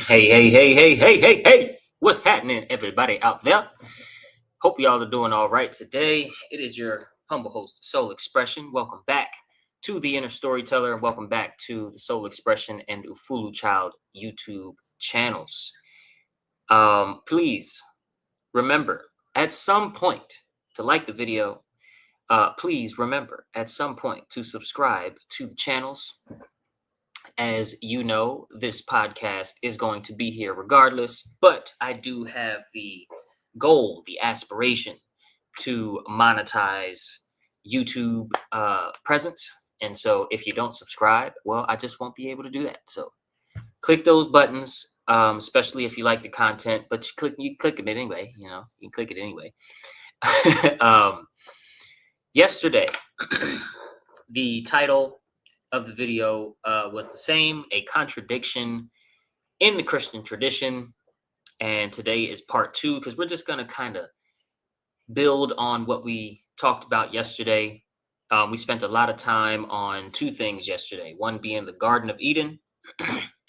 Hey. What's happening, everybody out there? Hope y'all are doing all right today. It is your humble host, Soul Expression. Welcome back to the Inner Storyteller, and welcome back to the Soul Expression and Ufuluchild YouTube channels. Please remember at some point to like the video. Please remember at some point to subscribe to the channels. As you know, this podcast is going to be here regardless, but I do have the goal, the aspiration to monetize YouTube presence. And so if you don't subscribe, well, I just won't be able to do that. So click those buttons, especially if you like the content, but you click it anyway, you can click it anyway. Yesterday, the title of the video was the same, a contradiction in the Christian tradition. And today is part 2, because we're just going to kind of build on what we talked about yesterday. We spent a lot of time on 2 things yesterday, one being the Garden of Eden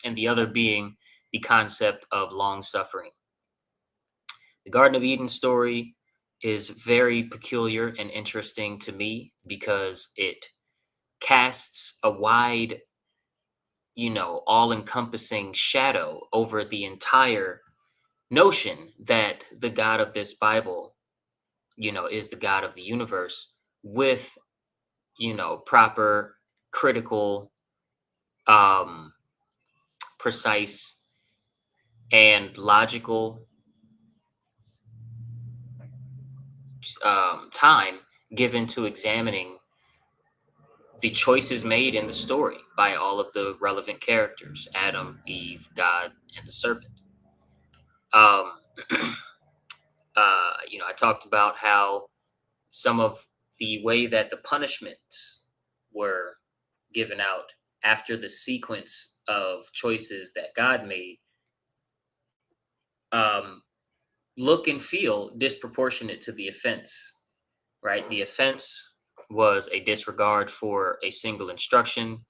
and the other being the concept of long suffering. The Garden of Eden story is very peculiar and interesting to me because it casts a wide, all-encompassing shadow over the entire notion that the God of this Bible, is the God of the universe with, proper, critical, precise, and logical time given to examining the choices made in the story by all of the relevant characters: Adam, Eve, God, and the serpent. I talked about how some of the way that the punishments were given out after the sequence of choices that God made look and feel disproportionate to the offense, right? The offense was a disregard for a single instruction.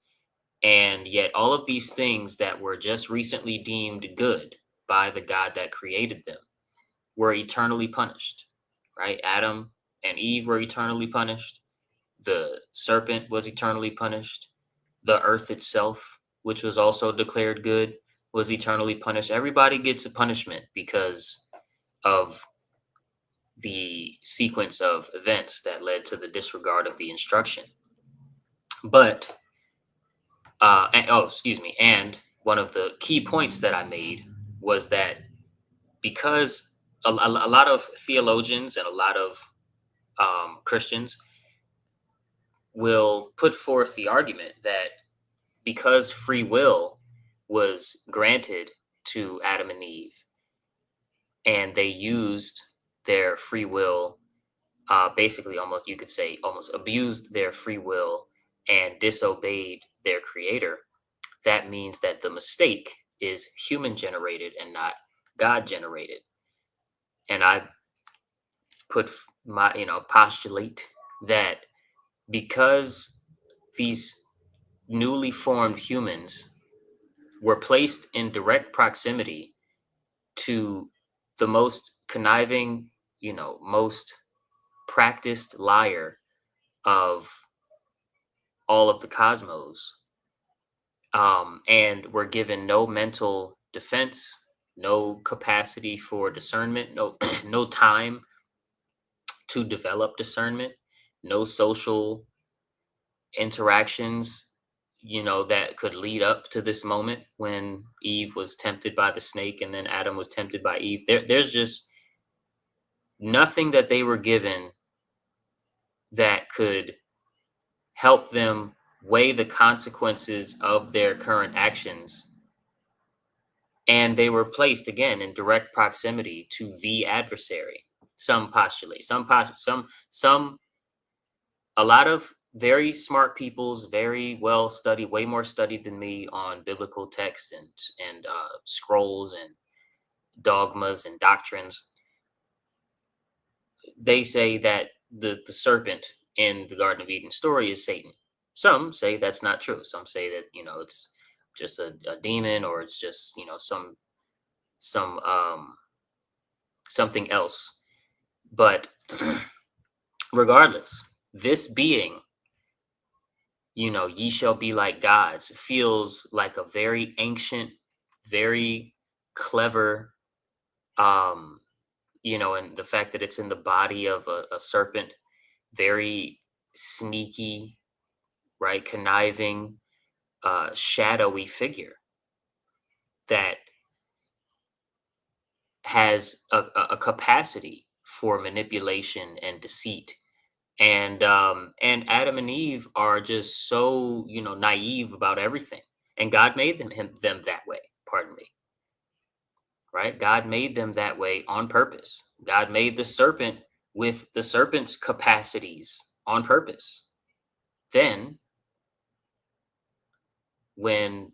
And yet all of these things that were just recently deemed good by the God that created them were eternally punished, right? Adam and Eve were eternally punished. The serpent was eternally punished. The earth itself, which was also declared good, was eternally punished. Everybody gets a punishment because of the sequence of events that led to the disregard of the instruction. But and one of the key points that I made was that because a lot of theologians and a lot of Christians will put forth the argument that because free will was granted to Adam and Eve, and they used their free will, basically, almost, you could say, almost abused their free will and disobeyed their creator, that means that the mistake is human generated and not God generated. And I put my, postulate that because these newly formed humans were placed in direct proximity to the most conniving, most practiced liar of all of the cosmos, and were given no mental defense, no capacity for discernment, no no time to develop discernment, no social interactions, that could lead up to this moment when Eve was tempted by the snake and then Adam was tempted by Eve. There's just nothing that they were given that could help them weigh the consequences of their current actions. And they were placed again in direct proximity to the adversary. Some postulate, a lot of very smart people's very well studied, way more studied than me on biblical texts and scrolls and dogmas and doctrines. They say that the serpent in the Garden of Eden story is Satan. Some say that's not true. Some say that it's just a demon, or it's just, some something else. But regardless, this being, ye shall be like gods, feels like a very ancient, very clever, um, and the fact that it's in the body of a serpent, very sneaky, right, conniving, shadowy figure that has a capacity for manipulation and deceit. And Adam and Eve are just so, naive about everything, and God made them that way. Pardon me, right? God made them that way on purpose. God made the serpent with the serpent's capacities on purpose. Then, when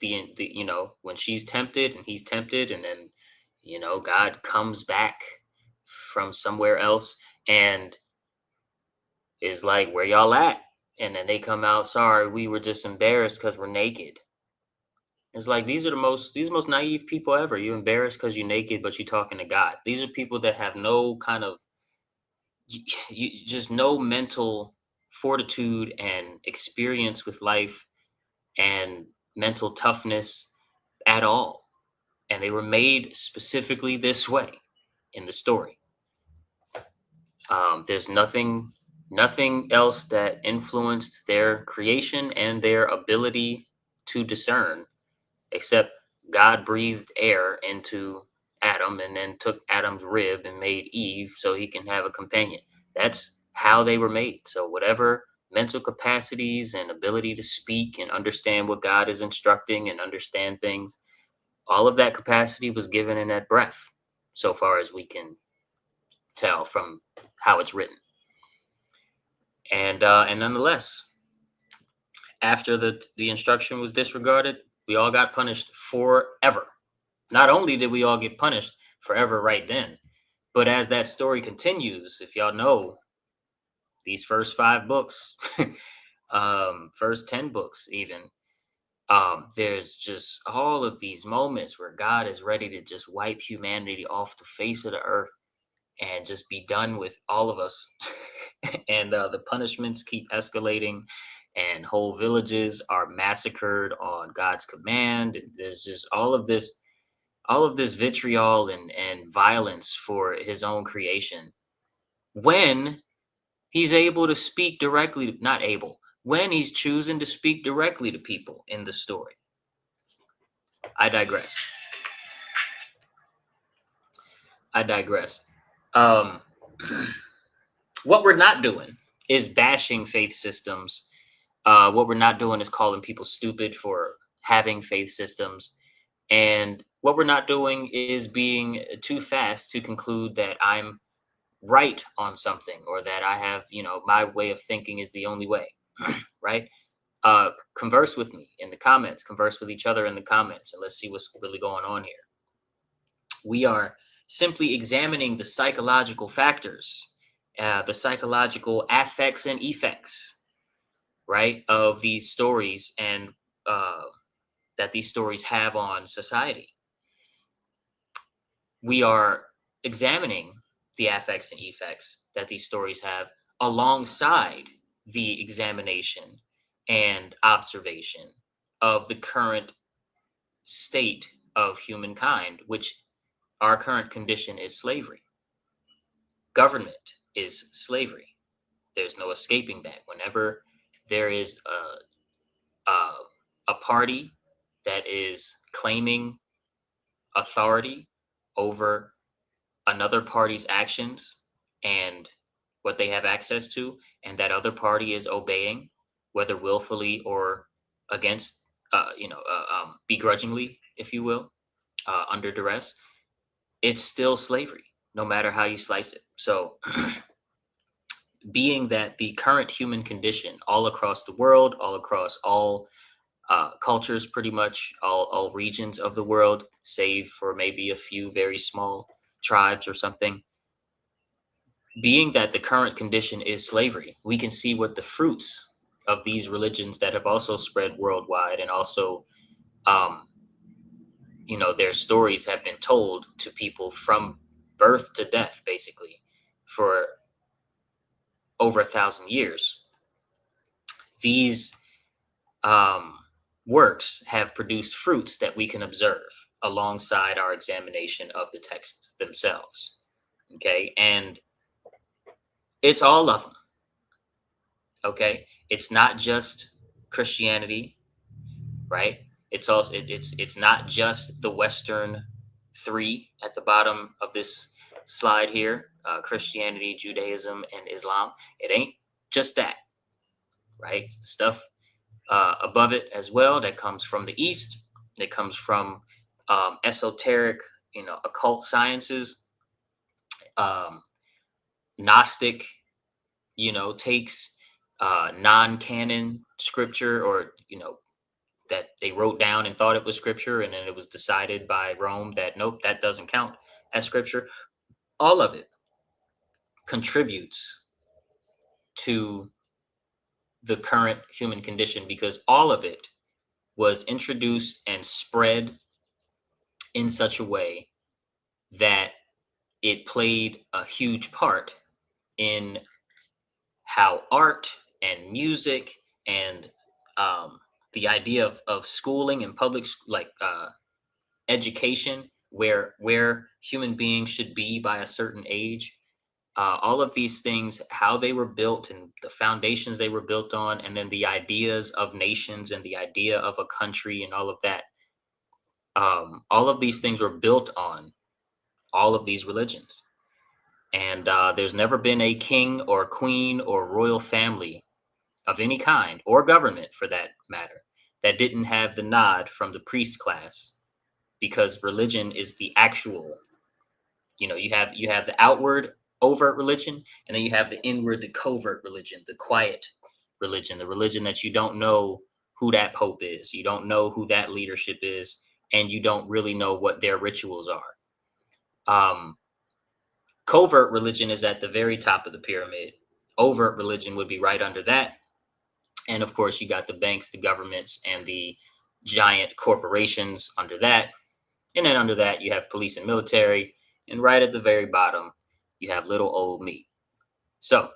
when she's tempted and he's tempted, and then God comes back from somewhere else and is like, "Where y'all at?" And then they come out, "Sorry, we were just embarrassed because we're naked." It's like, these are the most naive people ever. You embarrassed because you're naked, but you're talking to God. These are people that have no kind of just no mental fortitude and experience with life and mental toughness at all. And they were made specifically this way in the story. There's nothing else that influenced their creation and their ability to discern, except God breathed air into Adam and then took Adam's rib and made Eve so he can have a companion. That's how they were made. So whatever mental capacities and ability to speak and understand what God is instructing and understand things, all of that capacity was given in that breath, so far as we can tell from how it's written. And nonetheless, after the instruction was disregarded, we all got punished forever. Not only did we all get punished forever right then, but as that story continues, if y'all know, these first 5 books, first 10 books even, there's just all of these moments where God is ready to just wipe humanity off the face of the earth and just be done with all of us. And the punishments keep escalating, and whole villages are massacred on God's command. And there's just all of this vitriol and violence for his own creation, when he's able to speak directly not able, when he's choosing to speak directly to people in the story. I digress. um what we're not doing is bashing faith systems. What we're not doing is calling people stupid for having faith systems. And what we're not doing is being too fast to conclude that I'm right on something, or that I have, my way of thinking is the only way. Right? Converse with me in the comments, converse with each other in the comments, and let's see what's really going on here. We are simply examining the psychological factors, the psychological affects and effects, right, of these stories, and uh, that these stories have on society. We are examining the affects and effects that these stories have alongside the examination and observation of the current state of humankind, which our current condition is slavery. Government is slavery. There's no escaping that. Whenever there is a party that is claiming authority over another party's actions and what they have access to, and that other party is obeying, whether willfully or against, begrudgingly, if you will, under duress, it's still slavery, no matter how you slice it. So, being that the current human condition all across the world, all across all cultures, pretty much all regions of the world, save for maybe a few very small tribes or something, being that the current condition is slavery, we can see what the fruits of these religions that have also spread worldwide, and also Um, their stories have been told to people from birth to death, basically, for over 1,000 years. These um, works have produced fruits that we can observe alongside our examination of the texts themselves. Okay, and it's all of them. Okay, it's not just Christianity, right? It's not just the Western three at the bottom of this slide here: Christianity, Judaism, and Islam. It ain't just that, right? It's the stuff above it as well that comes from the East, that comes from esoteric, occult sciences, um, Gnostic, takes non-canon scripture, or that they wrote down and thought it was scripture, and then it was decided by Rome that nope, that doesn't count as scripture. All of it contributes to the current human condition, because all of it was introduced and spread in such a way that it played a huge part in how art and music and the idea of schooling and education, where human beings should be by a certain age, all of these things, how they were built and the foundations they were built on, and then the ideas of nations and the idea of a country and all of that, all of these things were built on all of these religions. And there's never been a king or queen or royal family of any kind, or government for that matter, that didn't have the nod from the priest class, because religion is the actual, you have the outward overt religion, and then you have the inward, the covert religion, the quiet religion, the religion that you don't know who that pope is, you don't know who that leadership is, and you don't really know what their rituals are. Covert religion is at the very top of the pyramid. Overt religion would be right under that. And of course, you got the banks, the governments, and the giant corporations under that. And then under that, you have police and military. And right at the very bottom, you have little old me. So,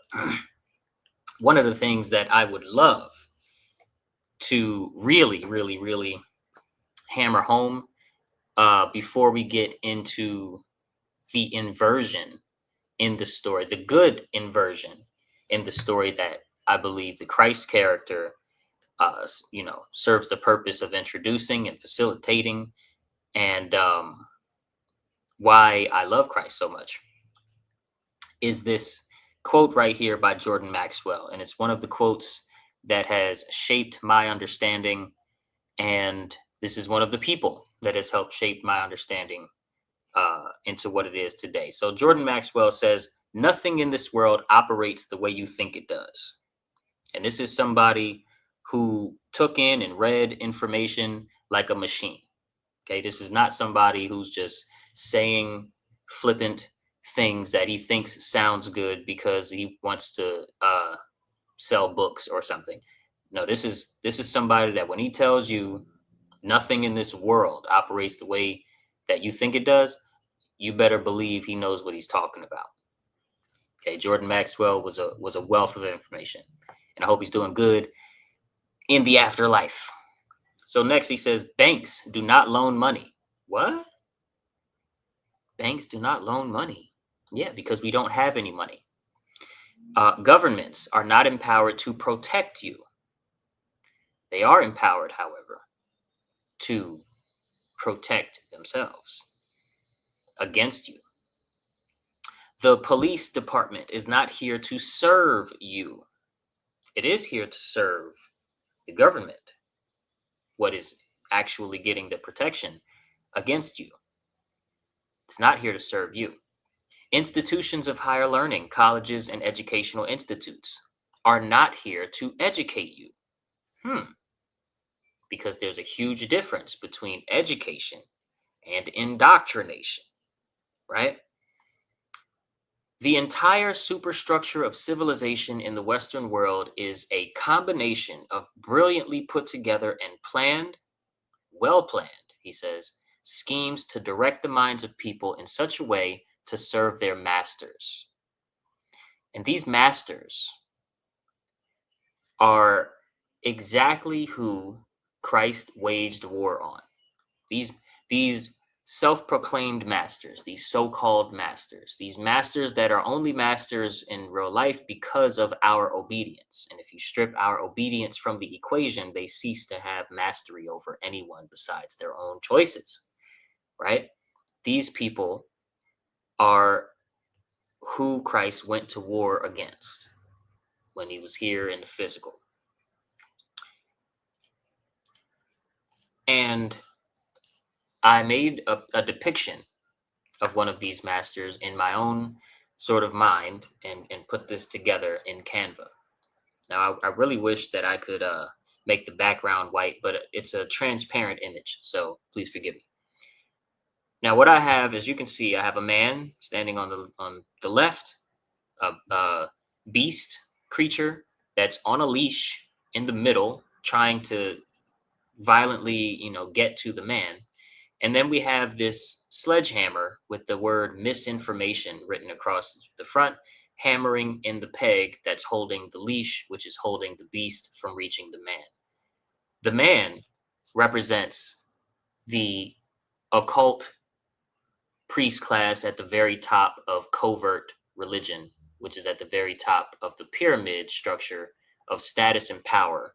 one of the things that I would love to really, really, really hammer home before we get into the inversion in the story, the good inversion in the story that I believe the Christ character, serves the purpose of introducing and facilitating, and why I love Christ so much, is this quote right here by Jordan Maxwell. And it's one of the quotes that has shaped my understanding. And this is one of the people that has helped shape my understanding into what it is today. So Jordan Maxwell says, "Nothing in this world operates the way you think it does." And this is somebody who took in and read information like a machine. Okay, this is not somebody who's just saying flippant things that he thinks sounds good because he wants to sell books or something. No, this is somebody that when he tells you nothing in this world operates the way that you think it does, you better believe he knows what he's talking about. Okay, Jordan Maxwell was a wealth of information, and I hope he's doing good in the afterlife. So next he says, banks do not loan money. What? Banks do not loan money. Yeah, because we don't have any money. Governments are not empowered to protect you. They are empowered, however, to protect themselves against you. The police department is not here to serve you. It is here to serve the government, what is actually getting the protection against you. It's not here to serve you. Institutions of higher learning, colleges and educational institutes, are not here to educate you. Because there's a huge difference between education and indoctrination, right? The entire superstructure of civilization in the Western world is a combination of brilliantly put together and planned, well planned, he says, schemes to direct the minds of people in such a way to serve their masters. And these masters are exactly who Christ waged war on. These self-proclaimed masters, these so-called masters, these masters that are only masters in real life because of our obedience. And if you strip our obedience from the equation, they cease to have mastery over anyone besides their own choices, right? These people are who Christ went to war against when he was here in the physical. And I made a depiction of one of these masters in my own sort of mind and put this together in Canva. Now, I really wish that I could make the background white, but it's a transparent image, so please forgive me. Now, what I have, as you can see, I have a man standing on the left, a beast creature that's on a leash in the middle, trying to violently, get to the man. And then we have this sledgehammer with the word misinformation written across the front, hammering in the peg that's holding the leash, which is holding the beast from reaching the man. The man represents the occult priest class at the very top of covert religion, which is at the very top of the pyramid structure of status and power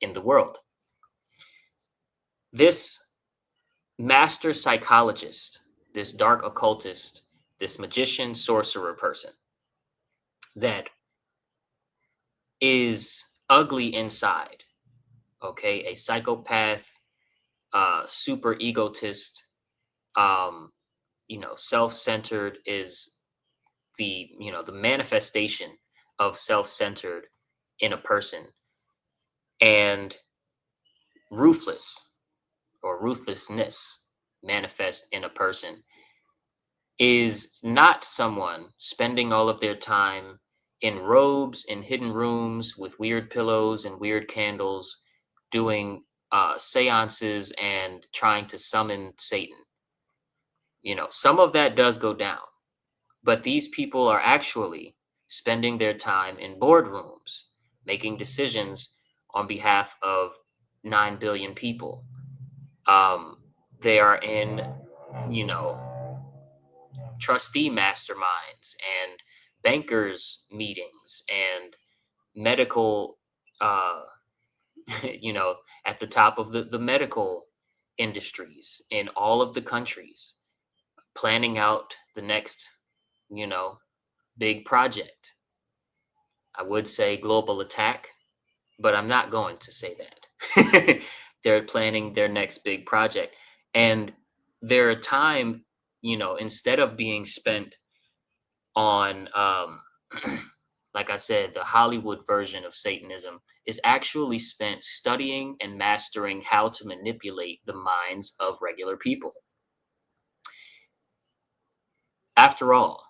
in the world. This master psychologist, this dark occultist, this magician, sorcerer person that is ugly inside, okay, a psychopath, super egotist, self-centered is the manifestation of self-centered in a person, and ruthless or ruthlessness manifest in a person is not someone spending all of their time in robes in hidden rooms with weird pillows and weird candles doing seances and trying to summon Satan. Some of that does go down, but these people are actually spending their time in boardrooms making decisions on behalf of 9 billion people. They are in, you know, trustee masterminds and bankers meetings and medical, uh, you know, at the top of the medical industries in all of the countries, planning out the next, you know, big project. I would say global attack, but I'm not going to say that. They're planning their next big project. And their time, instead of being spent on, like I said, the Hollywood version of Satanism, is actually spent studying and mastering how to manipulate the minds of regular people. After all,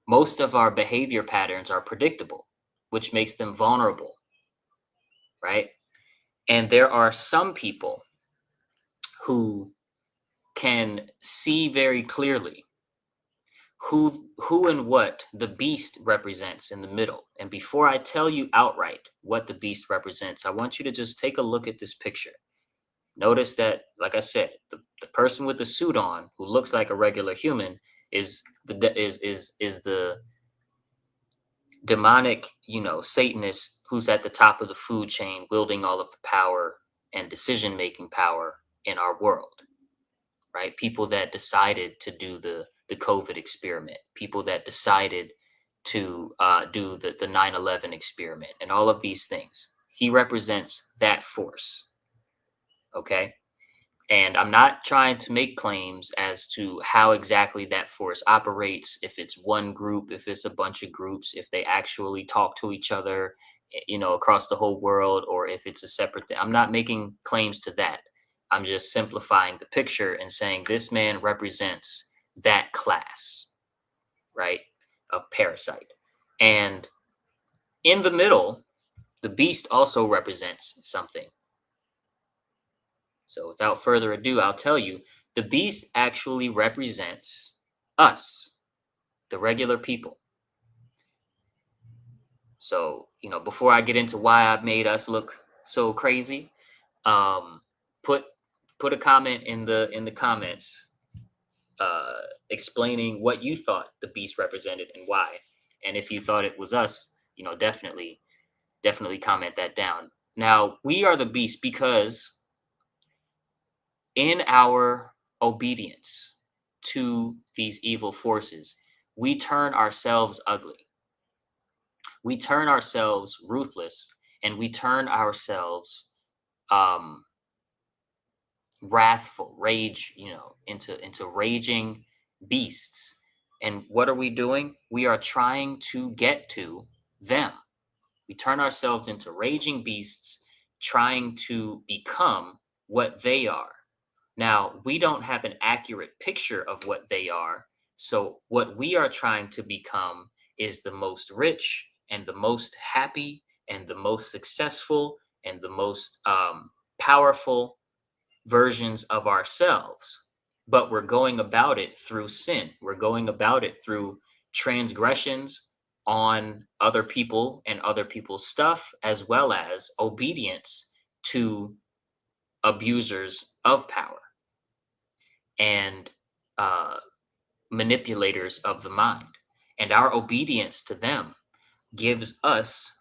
most of our behavior patterns are predictable, which makes them vulnerable, right? And there are some people who can see very clearly who and what the beast represents in the middle. And before I tell you outright what the beast represents, I want you to just take a look at this picture. Notice that, like I said, the person with the suit on who looks like a regular human is the demonic, Satanist who's at the top of the food chain, wielding all of the power and decision-making power in our world, right? People that decided to do the COVID experiment, people that decided to do the 9/11 experiment and all of these things. He represents that force, okay? And I'm not trying to make claims as to how exactly that force operates, if it's one group, if it's a bunch of groups, if they actually talk to each other, across the whole world, or if it's a separate thing. I'm not making claims to that. I'm just simplifying the picture and saying this man represents that class, right, of parasite. And in the middle, the beast also represents something. So without further ado, I'll tell you, the beast actually represents us, the regular people. So, before I get into why I've made us look so crazy, um, put put a comment in the comments, uh, explaining what you thought the beast represented and why. And if you thought it was us, definitely comment that down. Now, we are the beast because in our obedience to these evil forces, we turn ourselves ugly. We turn ourselves ruthless, and we turn ourselves um wrathful, rage, into raging beasts. And what are we doing? We are trying to get to them. We turn ourselves into raging beasts, trying to become what they are. Now, we don't have an accurate picture of what they are. So, what we are trying to become is the most rich and the most happy and the most successful and the most powerful versions of ourselves. But we're going about it through sin. We're going about it through transgressions on other people and other people's stuff, as well as obedience to abusers of power and uh, manipulators of the mind. And our obedience to them gives us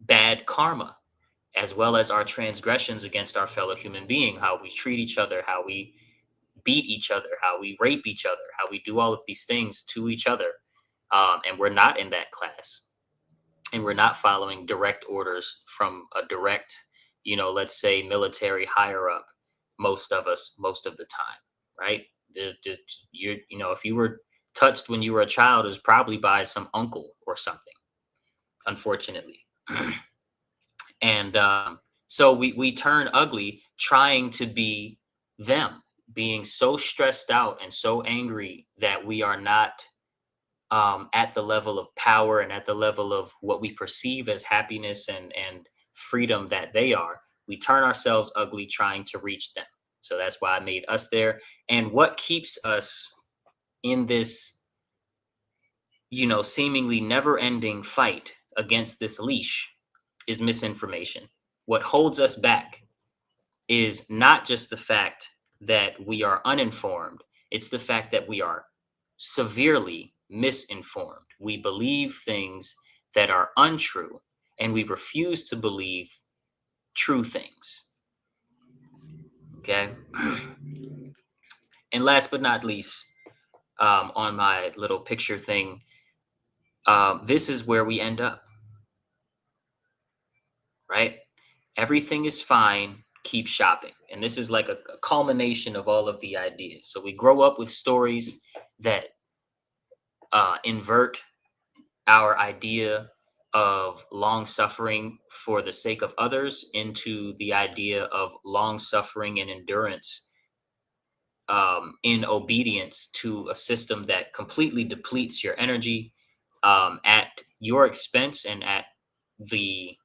bad karma, as well as our transgressions against our fellow human being, how we treat each other, how we beat each other, how we rape each other, how we do all of these things to each other. And we're not in that class. And we're not following direct orders from a direct, let's say military higher up, most of us, most of the time, right? If you were touched when you were a child, is probably by some uncle or something, unfortunately. And so we turn ugly trying to be them, being so stressed out and so angry that we are not at the level of power and at the level of what we perceive as happiness and freedom that they are. We turn ourselves ugly trying to reach them. So that's why I made us there. And what keeps us in this, seemingly never ending fight against this leash is misinformation. What holds us back is not just the fact that we are uninformed, it's the fact that we are severely misinformed. We believe things that are untrue, and we refuse to believe true things. Okay. And last but not least, on my little picture thing, this is where we end up, right? Everything is fine. Keep shopping. And this is like a culmination of all of the ideas. So we grow up with stories that invert our idea of long suffering for the sake of others into the idea of long suffering and endurance in obedience to a system that completely depletes your energy at your expense and at the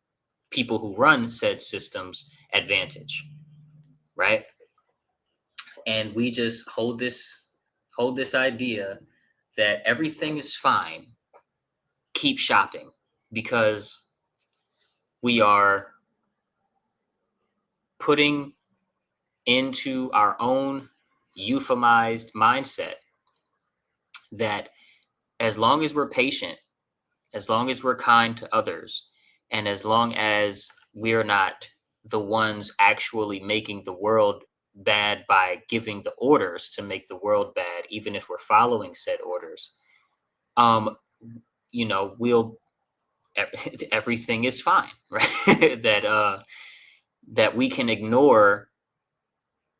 people who run said systems advantage, right? And we just hold this idea that everything is fine, keep shopping, because we are putting into our own euphemized mindset that as long as we're patient, as long as we're kind to others, and as long as we're not the ones actually making the world bad by giving the orders to make the world bad, even if we're following said orders, we'll everything is fine, right? that we can ignore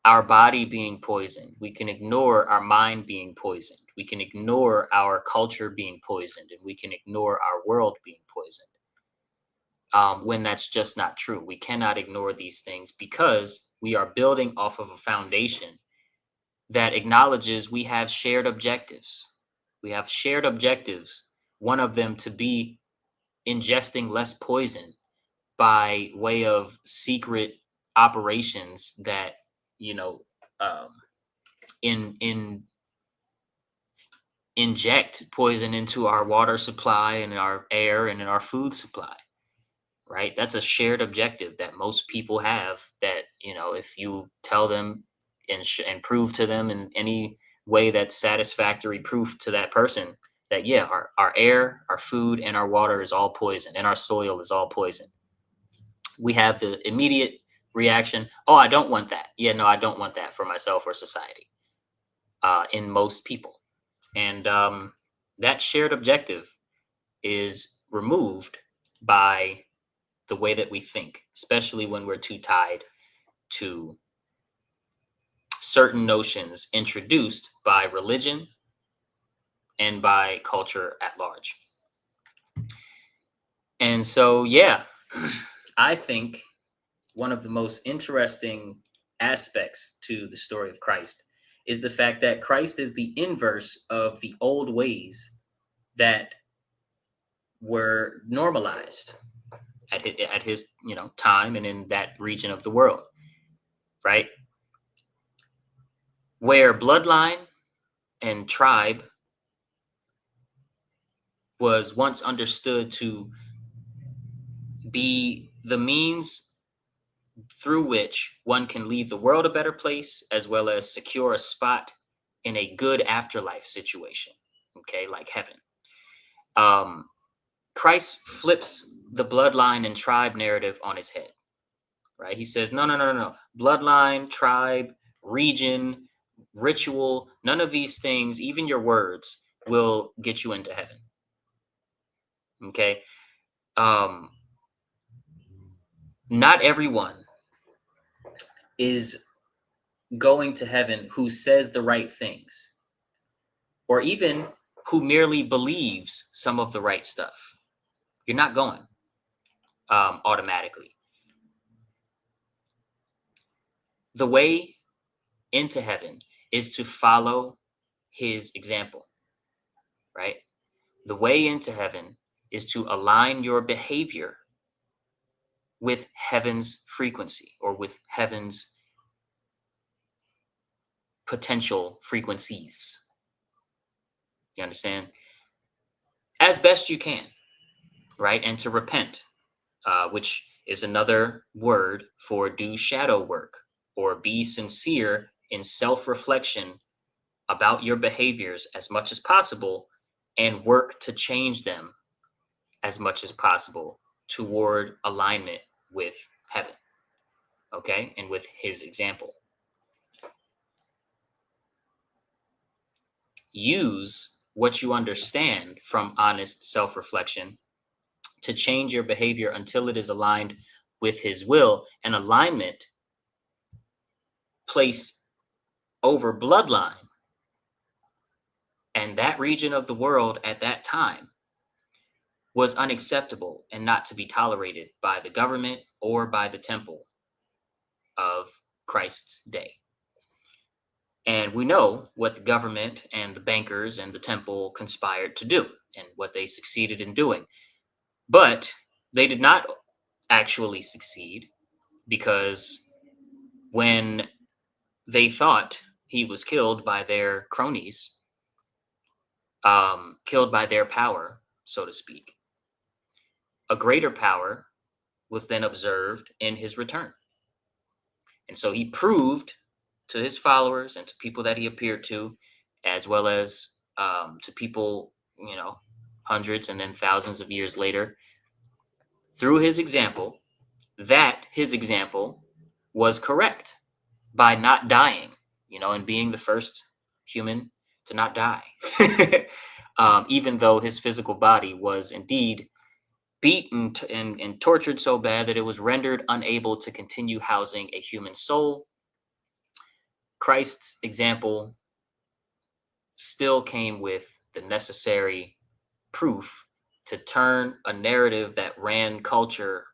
our body being poisoned. We can ignore our mind being poisoned. We can ignore our culture being poisoned, and we can ignore our world being poisoned. When that's just not true. We cannot ignore these things because we are building off of a foundation that acknowledges we have shared objectives. We have shared objectives, one of them to be ingesting less poison by way of secret operations that, you know, um, in inject poison into our water supply and our air and in our food supply, right? That's a shared objective that most people have. That, if you tell them and prove to them in any way that's satisfactory proof to that person that, yeah, our air, our food, and our water is all poison, and our soil is all poison, we have the immediate reaction, oh, I don't want that. Yeah, no, I don't want that for myself or society, in most people. And that shared objective is removed by the way that we think, especially when we're too tied to certain notions introduced by religion and by culture at large. And so, yeah, I think one of the most interesting aspects to the story of Christ is the fact that Christ is the inverse of the old ways that were normalized at his time and in that region of the world, right? Where bloodline and tribe was once understood to be the means through which one can leave the world a better place, as well as secure a spot in a good afterlife situation, okay, like heaven. um, Christ flips the bloodline and tribe narrative on his head, right? He says, no, no, no, no, no. Bloodline, tribe, region, ritual, none of these things, even your words, will get you into heaven. Okay. Not everyone is going to heaven who says the right things, or even who merely believes some of the right stuff. You're not going automatically. The way into heaven is to follow his example, right? The way into heaven is to align your behavior with heaven's frequency, or with heaven's potential frequencies. You understand? As best you can, right? And to repent, which is another word for do shadow work, or be sincere in self reflection about your behaviors as much as possible, and work to change them as much as possible toward alignment with heaven, okay, and with his example. Use what you understand from honest self reflection to change your behavior until it is aligned with his will. And alignment placed over bloodline and that region of the world at that time was unacceptable and not to be tolerated by the government or by the temple of Christ's day. And we know what the government and the bankers and the temple conspired to do and what they succeeded in doing. But they did not actually succeed, because when they thought he was killed by their cronies, killed by their power, so to speak, a greater power was then observed in his return. And so he proved to his followers and to people that he appeared to, as well as to people, hundreds and then thousands of years later, through his example, that his example was correct by not dying, and being the first human to not die. Even though his physical body was indeed beaten and tortured so bad that it was rendered unable to continue housing a human soul, Christ's example still came with the necessary proof to turn a narrative that ran culture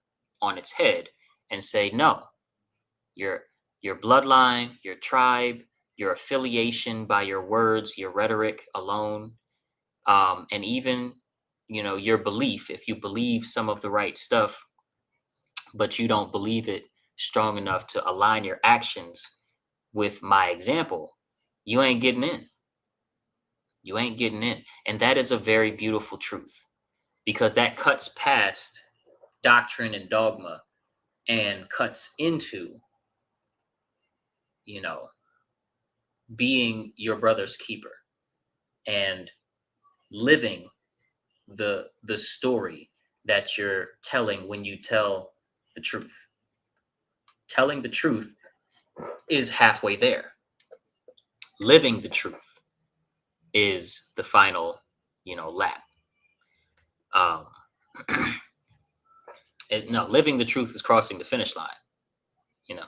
on its head and say, no, your bloodline, your tribe, your affiliation by your words, your rhetoric alone, and even, your belief, if you believe some of the right stuff, but you don't believe it strong enough to align your actions with my example, you ain't getting in. You ain't getting in. And that is a very beautiful truth, because that cuts past doctrine and dogma and cuts into, you know, being your brother's keeper and living the story that you're telling when you tell the truth. Telling the truth is halfway there. Living the truth is the final, lap. Um, no, living the truth is crossing the finish line. You know.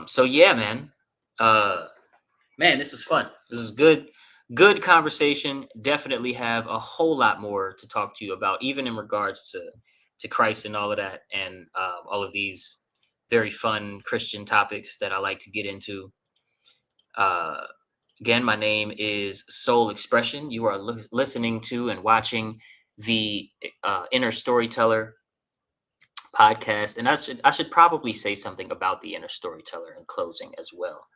So yeah, man. Man, this was fun. This is good conversation. Definitely have a whole lot more to talk to you about, even in regards to Christ and all of that, and all of these very fun Christian topics that I like to get into. Again, my name is Soul Expression. You are listening to and watching the Inner Storyteller podcast, and I should probably say something about the Inner Storyteller in closing as well.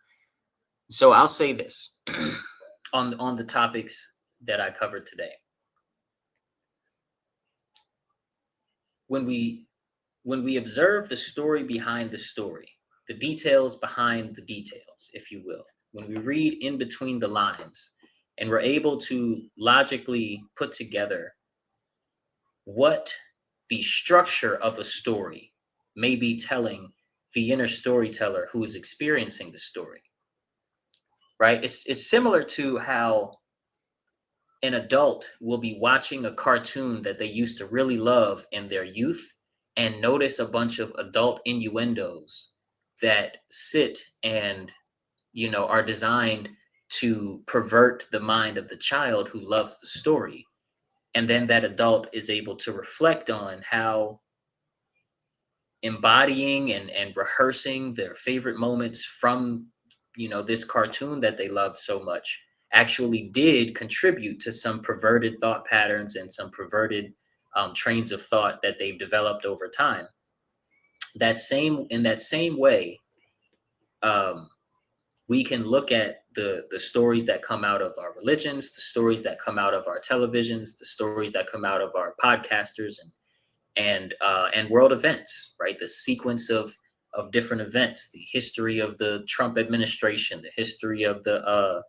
So I'll say this on the topics that I covered today. When we observe the story behind the story, the details behind the details, if you will, when we read in between the lines and we're able to logically put together what the structure of a story may be telling the inner storyteller who is experiencing the story, right? It's similar to how an adult will be watching a cartoon that they used to really love in their youth and notice a bunch of adult innuendos that sit and, are designed to pervert the mind of the child who loves the story. And then that adult is able to reflect on how embodying and rehearsing their favorite moments from, this cartoon that they love so much actually did contribute to some perverted thought patterns and some perverted trains of thought that they've developed over time. In that same way, we can look at the stories that come out of our religions, the stories that come out of our televisions, the stories that come out of our podcasters and world events, right? The sequence of different events, the history of the Trump administration, the history of the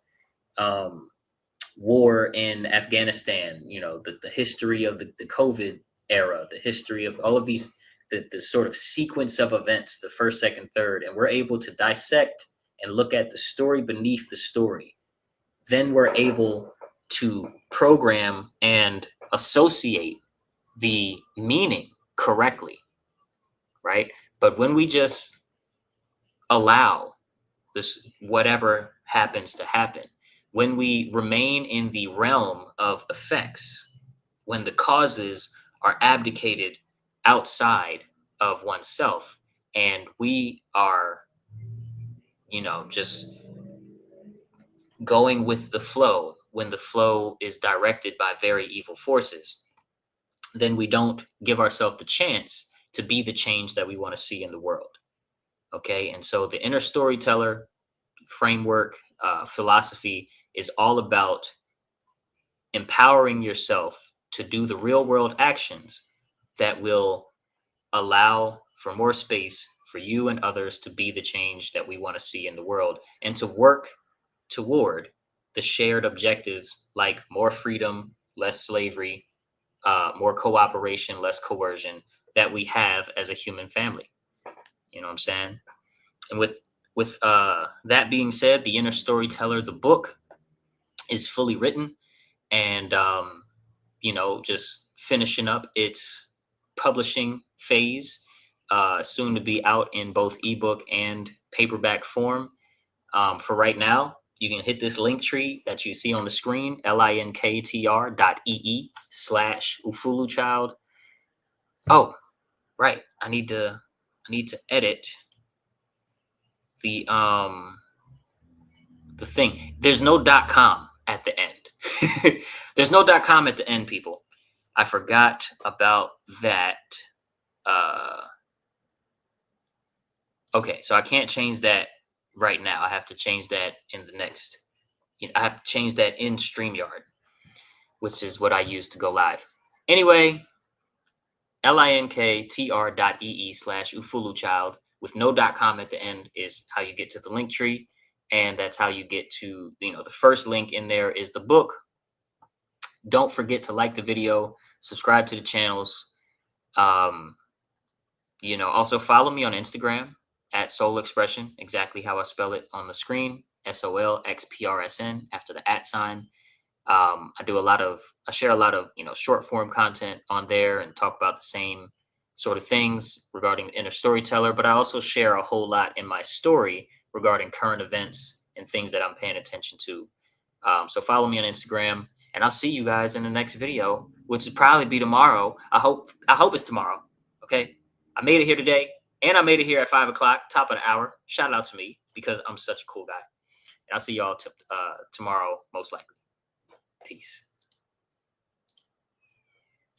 war in Afghanistan, the history of the COVID era, the history of all of these, the sort of sequence of events, the first, second, third, and we're able to dissect and look at the story beneath the story. Then we're able to program and associate the meaning correctly, right? But when we just allow this, whatever happens to happen, when we remain in the realm of effects, when the causes are abdicated outside of oneself, and we are, just going with the flow, when the flow is directed by very evil forces, then we don't give ourselves the chance to be the change that we want to see in the world. Okay. And so the inner storyteller framework, philosophy is all about empowering yourself to do the real world actions that will allow for more space for you and others to be the change that we want to see in the world, and to work toward the shared objectives like more freedom, less slavery, more cooperation, less coercion that we have as a human family. You know what I'm saying? And with that being said, The Inner Storyteller, the book, is fully written, and just finishing up its publishing phase, soon to be out in both ebook and paperback form. For right now, you can hit this Linktree that you see on the screen, linktr.ee/ufuluchild. Oh, right. I need to edit the thing. There's no .com at the end. There's no .com at the end, people. I forgot about that. Okay, so I can't change that right now. I have to change that in the next. I have to change that in StreamYard, which is what I use to go live. Anyway, linktr.ee/ufuluchild with no .com at the end is how you get to the link tree, and that's how you get to the first link in there is the book. Don't forget to like the video, subscribe to the channels. Also follow me on Instagram at Soul Expression, exactly how I spell it on the screen, SOLXPRSN after the @ sign. I share a lot of short form content on there and talk about the same sort of things regarding the inner storyteller, but I also share a whole lot in my story regarding current events and things that I'm paying attention to. So follow me on Instagram, and I'll see you guys in the next video, which will probably be tomorrow. I hope it's tomorrow. Okay, I made it here today, and I made it here at 5 o'clock, top of the hour. Shout out to me because I'm such a cool guy. And I'll see y'all tomorrow, most likely. Peace.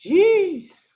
Yee.